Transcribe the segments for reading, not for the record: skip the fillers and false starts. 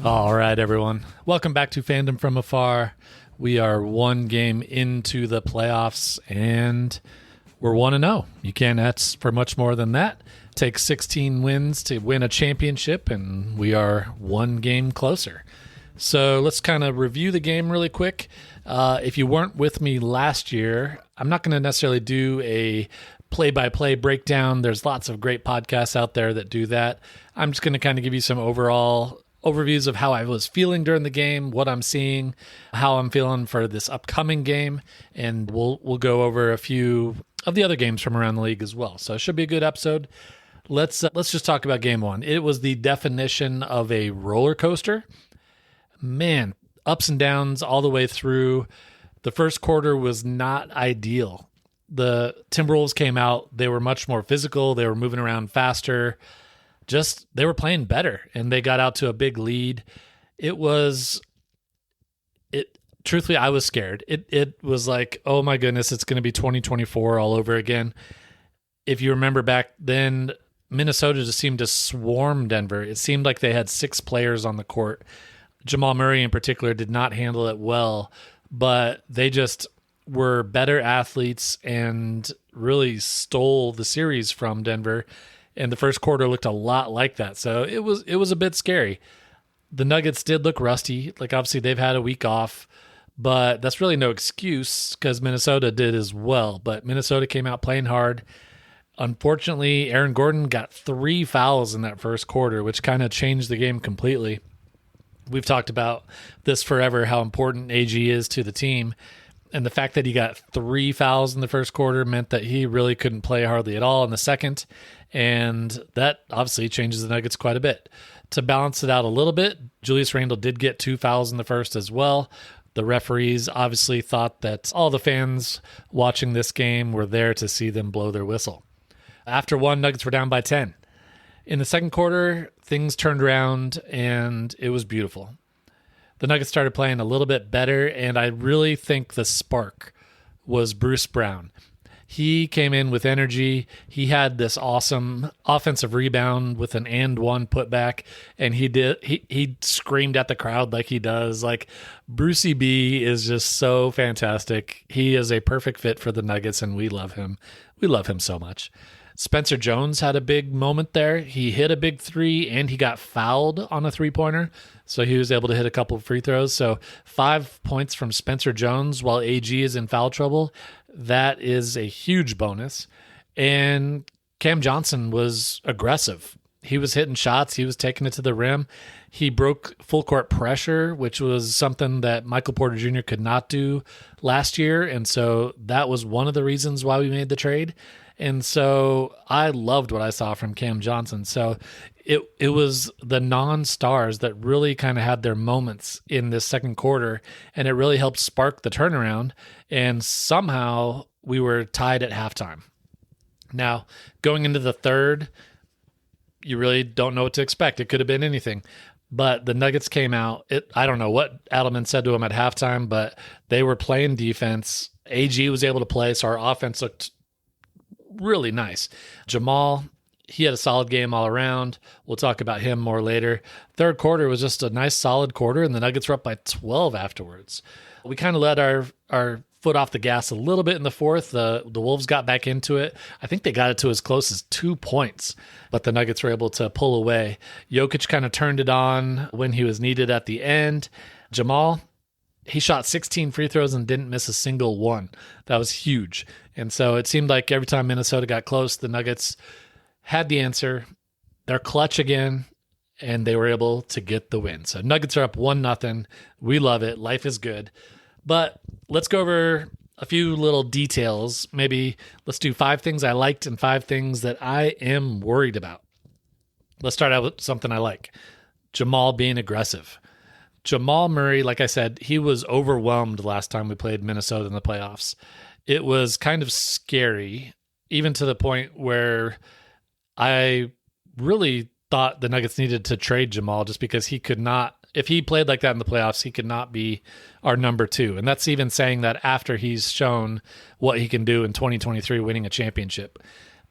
All right, everyone. Welcome back to Fandom from Afar. We are one game into the playoffs, and we're 1-0. You can't ask for much more than that. It takes 16 wins to win a championship, and we are one game closer. So let's kind of review the game really quick. If you weren't with me last year, I'm not going to necessarily do a play-by-play breakdown. There's lots of great podcasts out there that do that. I'm just going to kind of give you some overall overviews of how I was feeling during the game, what I'm seeing, how I'm feeling for this upcoming game, and we'll go over a few of the other games from around the league as well. So it should be a good episode. Let's just talk about game one. It was the definition of a roller coaster. Man, ups and downs all the way through. The first quarter was not ideal. The Timberwolves came out. They were much more physical. They were moving around faster. They were playing better, and they got out to a big lead. Truthfully, I was scared. It was like, oh my goodness, it's going to be 2024 all over again. If you remember back then, Minnesota just seemed to swarm Denver. It seemed like they had 6 players on the court. Jamal Murray in particular did not handle it well, but they just were better athletes and really stole the series from Denver. And the first quarter looked a lot like that. So it was a bit scary. The Nuggets did look rusty. Like, obviously they've had a week off, but that's really no excuse because Minnesota did as well. But Minnesota came out playing hard. Unfortunately, Aaron Gordon got 3 fouls in that first quarter, which kind of changed the game completely. We've talked about this forever, how important AG is to the team. And the fact that he got 3 fouls in the first quarter meant that he really couldn't play hardly at all in the second. And that obviously changes the Nuggets quite a bit. To balance it out a little bit, Julius Randle did get 2 fouls in the first as well. The referees obviously thought that all the fans watching this game were there to see them blow their whistle. After one, Nuggets were down by 10. In the second quarter, things turned around, and it was beautiful. The Nuggets started playing a little bit better, and I really think the spark was Bruce Brown. He came in with energy. He had this awesome offensive rebound with an and one putback, and he screamed at the crowd like he does. Like, Brucey B is just so fantastic. He is a perfect fit for the Nuggets, and we love him. We love him so much. Spencer Jones had a big moment there. He hit a big 3, and he got fouled on a 3-pointer, so he was able to hit a couple of free throws. So 5 points from Spencer Jones while AG is in foul trouble. That is a huge bonus. And Cam Johnson was aggressive. He was hitting shots. He was taking it to the rim. He broke full court pressure, which was something that Michael Porter Jr. could not do last year. And so that was one of the reasons why we made the trade. And so I loved what I saw from Cam Johnson. So it was the non-stars that really kind of had their moments in this second quarter, and it really helped spark the turnaround. And somehow we were tied at halftime. Now, going into the third, you really don't know what to expect. It could have been anything. But the Nuggets came out. I don't know what Adelman said to them at halftime, but they were playing defense. AG was able to play, so our offense looked really nice. Jamal, he had a solid game all around. We'll talk about him more later. Third quarter was just a nice solid quarter, and the Nuggets were up by 12 afterwards. We kind of let our foot off the gas a little bit in the fourth. The Wolves got back into it. I think they got it to as close as 2 points, but the Nuggets were able to pull away. Jokic kind of turned it on when he was needed at the end. Jamal, he shot 16 free throws and didn't miss a single one. That was huge. And so it seemed like every time Minnesota got close, the Nuggets had the answer. They're clutch again, and they were able to get the win. So Nuggets are up 1-0. We love it. Life is good. But let's go over a few little details. Maybe let's do 5 things I liked and 5 things that I am worried about. Let's start out with something I like. Jamal being aggressive. Jamal Murray, like I said, he was overwhelmed last time we played Minnesota in the playoffs. It was kind of scary, even to the point where I really thought the Nuggets needed to trade Jamal just because he could not, if he played like that in the playoffs, he could not be our number 2. And that's even saying that after he's shown what he can do in 2023, winning a championship.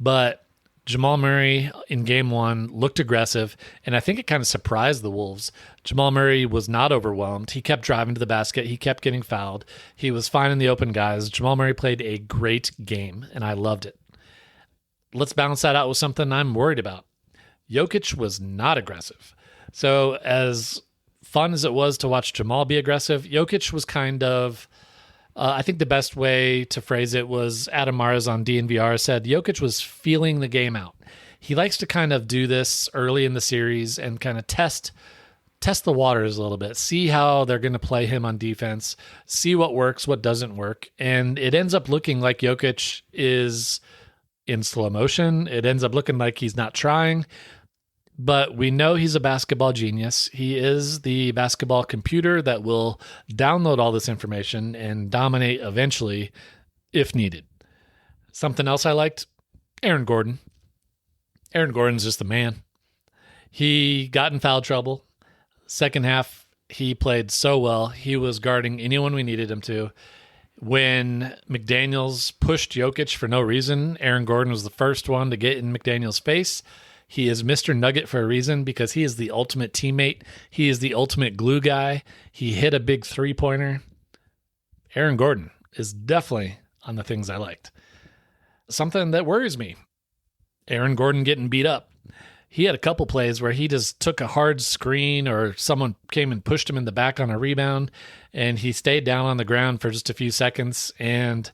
But Jamal Murray in game one looked aggressive, and I think it kind of surprised the Wolves. Jamal Murray was not overwhelmed. He kept driving to the basket. He kept getting fouled. He was finding the open guys. Jamal Murray played a great game, and I loved it. Let's balance that out with something I'm worried about. Jokic was not aggressive. So as fun as it was to watch Jamal be aggressive, Jokic was kind of... I think the best way to phrase it was Adam Mars on DNVR said Jokic was feeling the game out. He likes to kind of do this early in the series and kind of test the waters a little bit, see how they're going to play him on defense, see what works, what doesn't work. And it ends up looking like Jokic is in slow motion. It ends up looking like he's not trying. But we know he's a basketball genius. He is the basketball computer that will download all this information and dominate eventually if needed. Something else I liked, Aaron Gordon. Aaron Gordon's just the man. He got in foul trouble. Second half, he played so well. He was guarding anyone we needed him to. When McDaniels pushed Jokic for no reason, Aaron Gordon was the first one to get in McDaniels' face. He is Mr. Nugget for a reason because he is the ultimate teammate. He is the ultimate glue guy. He hit a big three-pointer. Aaron Gordon is definitely on the things I liked. Something that worries me, Aaron Gordon getting beat up. He had a couple plays where he just took a hard screen or someone came and pushed him in the back on a rebound, and he stayed down on the ground for just a few seconds, and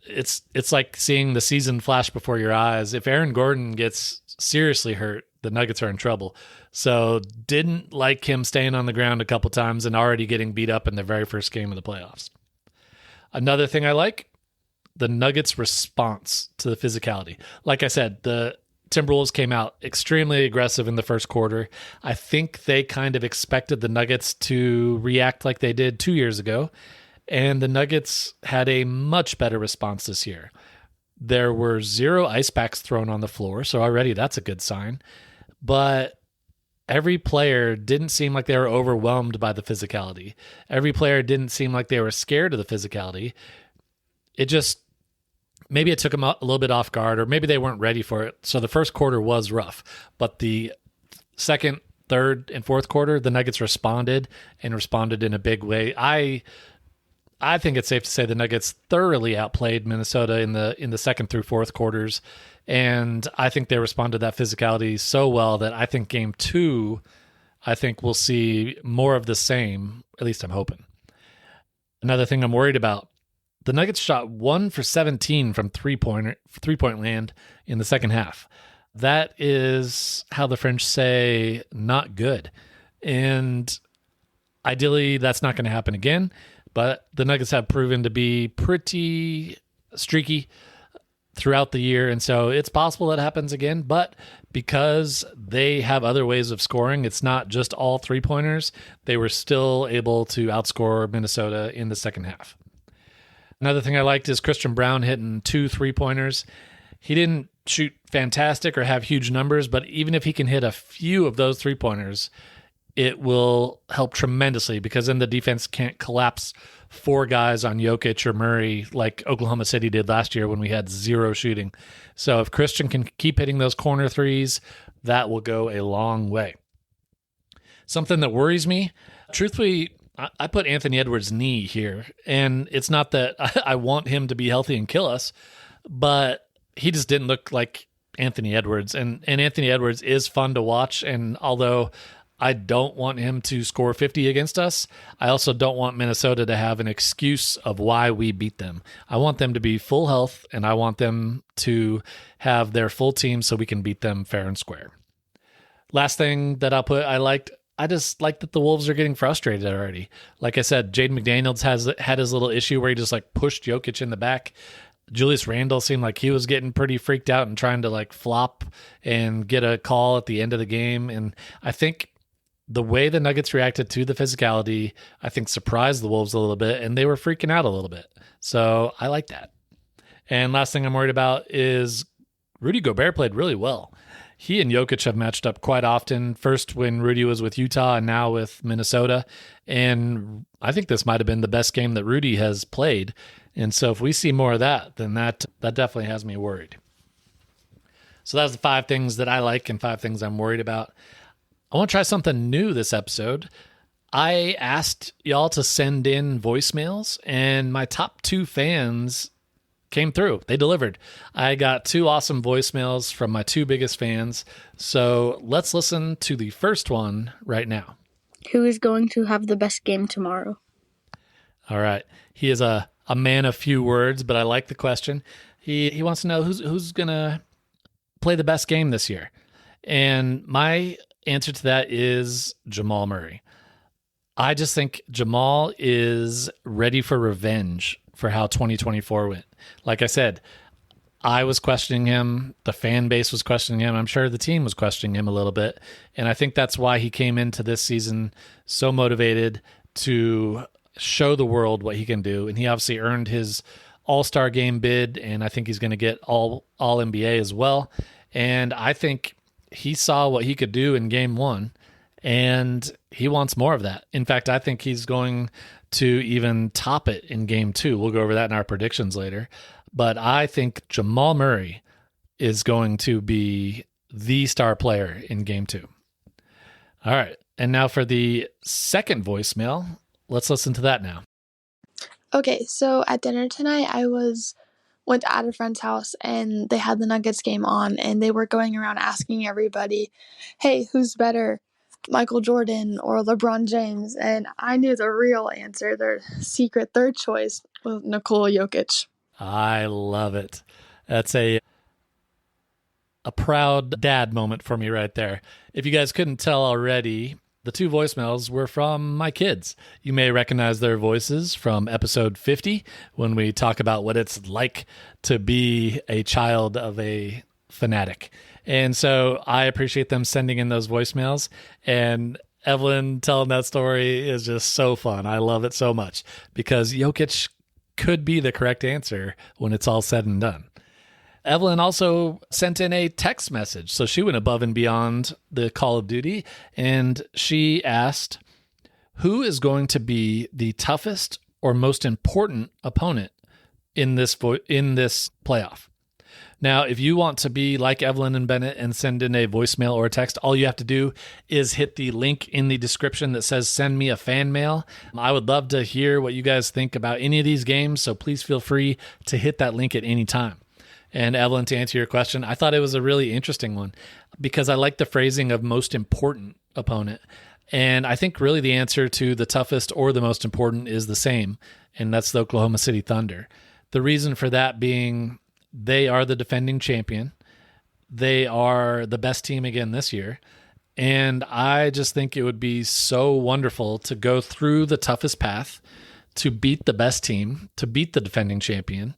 it's like seeing the season flash before your eyes. If Aaron Gordon gets seriously hurt, the Nuggets are in trouble. So didn't like him staying on the ground a couple times and already getting beat up in the very first game of the playoffs. Another thing I like, the Nuggets' response to the physicality. Like I said, the Timberwolves came out extremely aggressive in the first quarter. I think they kind of expected the Nuggets to react like they did 2 years ago, and the Nuggets had a much better response this year. There were 0 ice packs thrown on the floor, so already that's a good sign. But every player didn't seem like they were overwhelmed by the physicality. Every player didn't seem like they were scared of the physicality. It just, maybe it took them a little bit off guard, or maybe they weren't ready for it. So the first quarter was rough. But the second, third, and fourth quarter, the Nuggets responded in a big way. I think it's safe to say the Nuggets thoroughly outplayed Minnesota in the second through fourth quarters, and I think they responded to that physicality so well that I think game 2, I think we'll see more of the same. At least I'm hoping. Another thing I'm worried about, the Nuggets shot 1 for 17 from three-point land in the second half. That is how the French say not good, and ideally that's not going to happen again. But the Nuggets have proven to be pretty streaky throughout the year, and so it's possible that happens again. But because they have other ways of scoring, it's not just all three-pointers, they were still able to outscore Minnesota in the second half. Another thing I liked is Christian Braun hitting 2 3-pointers. He didn't shoot fantastic or have huge numbers, but even if he can hit a few of those three-pointers, it will help tremendously because then the defense can't collapse 4 guys on Jokic or Murray like Oklahoma City did last year when we had 0 shooting. So if Christian can keep hitting those corner threes, that will go a long way. Something that worries me, truthfully, I put Anthony Edwards' knee here, and it's not that I want him to be healthy and kill us, but he just didn't look like Anthony Edwards, and Anthony Edwards is fun to watch, and although I don't want him to score 50 against us, I also don't want Minnesota to have an excuse of why we beat them. I want them to be full health, and I want them to have their full team so we can beat them fair and square. Last thing that I'll put, I just like that the Wolves are getting frustrated already. Like I said, Jaden McDaniels had his little issue where he just pushed Jokic in the back. Julius Randle seemed like he was getting pretty freaked out and trying to flop and get a call at the end of the game. And I think the way the Nuggets reacted to the physicality, I think surprised the Wolves a little bit, and they were freaking out a little bit. So I like that. And last thing I'm worried about is Rudy Gobert played really well. He and Jokic have matched up quite often, first when Rudy was with Utah and now with Minnesota. And I think this might have been the best game that Rudy has played. And so if we see more of that, then that definitely has me worried. So that was the 5 things that I like and 5 things I'm worried about. I want to try something new this episode. I asked y'all to send in voicemails, and my top 2 fans came through. They delivered. I got 2 awesome voicemails from my 2 biggest fans. So let's listen to the first one right now. Who is going to have the best game tomorrow? All right. He is a man of few words, but I like the question. He wants to know who's going to play the best game this year. And my answer to that is Jamal Murray. I just think Jamal is ready for revenge for how 2024 went. Like I said, I was questioning him. The fan base was questioning him. I'm sure the team was questioning him a little bit. And I think that's why he came into this season so motivated to show the world what he can do. And he obviously earned his All-Star game bid, and I think he's going to get all NBA as well. And I think he saw what he could do in game 1, and he wants more of that. In fact, I think he's going to even top it in game 2. We'll go over that in our predictions later. But I think Jamal Murray is going to be the star player in game 2. All right. And now for the second voicemail, let's listen to that now. Okay, so at dinner tonight, went at a friend's house, and they had the Nuggets game on, and they were going around asking everybody, hey, who's better, Michael Jordan or LeBron James? And I knew the real answer. Their secret third choice was Nikola Jokic. I love it. That's a proud dad moment for me right there. If you guys couldn't tell already, the 2 voicemails were from my kids. You may recognize their voices from episode 50 when we talk about what it's like to be a child of a fanatic. And so I appreciate them sending in those voicemails. And Evelyn telling that story is just so fun. I love it so much because Jokic could be the correct answer when it's all said and done. Evelyn also sent in a text message. So she went above and beyond the Call of Duty, and she asked, who is going to be the toughest or most important opponent in this playoff? Now, if you want to be like Evelyn and Bennett and send in a voicemail or a text, all you have to do is hit the link in the description that says send me a fan mail. I would love to hear what you guys think about any of these games, so please feel free to hit that link at any time. And Evelyn, to answer your question, I thought it was a really interesting one because I like the phrasing of most important opponent. And I think really the answer to the toughest or the most important is the same, and that's the Oklahoma City Thunder. The reason for that being they are the defending champion. They are the best team again this year. And I just think it would be so wonderful to go through the toughest path to beat the best team, to beat the defending champion,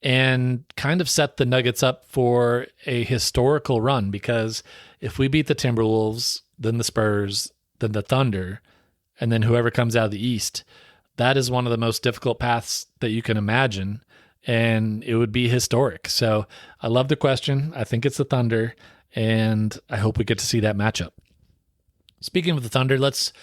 and kind of set the Nuggets up for a historical run, because if we beat the Timberwolves, then the Spurs, then the Thunder, and then whoever comes out of the East, that is one of the most difficult paths that you can imagine, and it would be historic. So I love the question. I think it's the Thunder, and I hope we get to see that matchup. Speaking of the Thunder, let's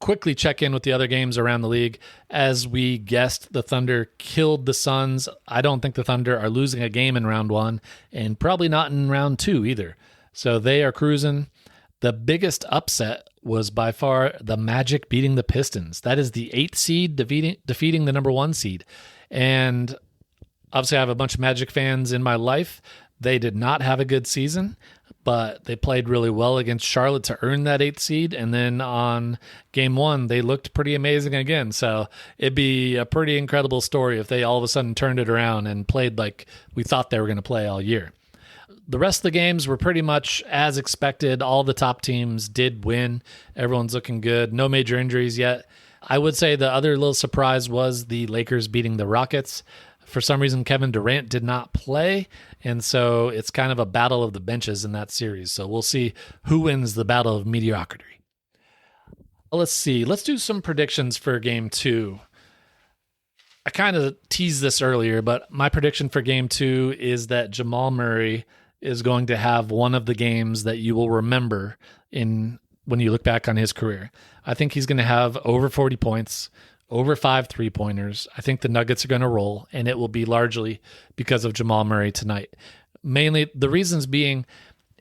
quickly check in with the other games around the league. As we guessed, the Thunder killed the Suns. I don't think the Thunder are losing a game in round 1, and probably not in round 2 either. So they are cruising. The biggest upset was by far the Magic beating the Pistons. That is the 8th seed defeating the number 1 seed. And obviously I have a bunch of Magic fans in my life. They did not have a good season, but they played really well against Charlotte to earn that 8th seed. And then on game 1, they looked pretty amazing again. So it'd be a pretty incredible story if they all of a sudden turned it around and played like we thought they were going to play all year. The rest of the games were pretty much as expected. All the top teams did win. Everyone's looking good. No major injuries yet. I would say the other little surprise was the Lakers beating the Rockets. For some reason, Kevin Durant did not play, and so it's kind of a battle of the benches in that series. So we'll see who wins the battle of mediocrity. Let's see. Let's do some predictions for Game 2. I kind of teased this earlier, but my prediction for Game 2 is that Jamal Murray is going to have one of the games that you will remember when you look back on his career. I think he's going to have over 40 points, over 5 3-pointers. I think the Nuggets are going to roll, and it will be largely because of Jamal Murray tonight. Mainly the reasons being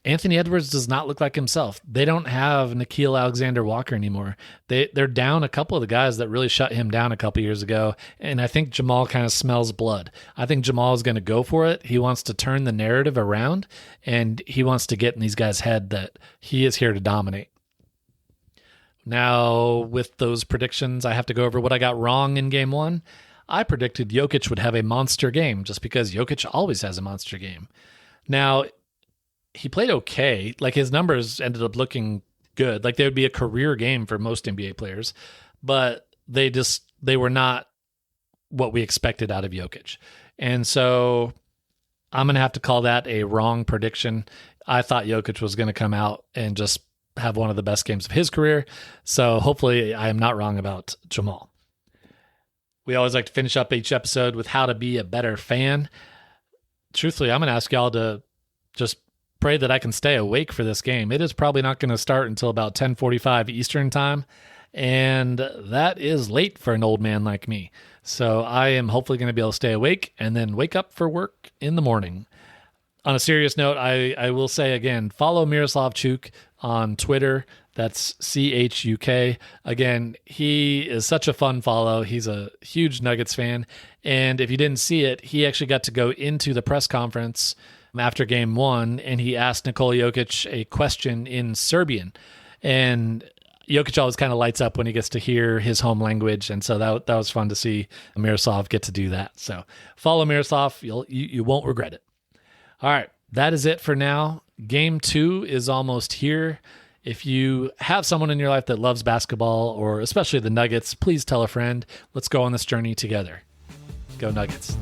Anthony Edwards does not look like himself. They don't have Nickeil Alexander-Walker anymore. They're down a couple of the guys that really shut him down a couple years ago, and I think Jamal kind of smells blood. I think Jamal is going to go for it. He wants to turn the narrative around, and he wants to get in these guys' head that he is here to dominate. Now, with those predictions, I have to go over what I got wrong in game one. I predicted Jokic would have a monster game just because Jokic always has a monster game. Now, he played okay. Like, his numbers ended up looking good. Like, they would be a career game for most NBA players, but they were not what we expected out of Jokic. And so I'm going to have to call that a wrong prediction. I thought Jokic was going to come out and just have one of the best games of his career. So hopefully I am not wrong about Jamal. We always like to finish up each episode with how to be a better fan. Truthfully, I'm going to ask y'all to just pray that I can stay awake for this game. It is probably not going to start until about 10:45 Eastern time, and that is late for an old man like me. So I am hopefully going to be able to stay awake and then wake up for work in the morning. On a serious note, I will say again, follow Miroslav Chuk on Twitter. That's CHUK. Again, he is such a fun follow. He's a huge Nuggets fan. And if you didn't see it, he actually got to go into the press conference after game one, and he asked Nikola Jokic a question in Serbian. And Jokic always kind of lights up when he gets to hear his home language, and so that was fun to see Miroslav get to do that. So follow Miroslav. You won't regret it. All right, that is it for now. Game 2 is almost here. If you have someone in your life that loves basketball, or especially the Nuggets, please tell a friend. Let's go on this journey together. Go Nuggets.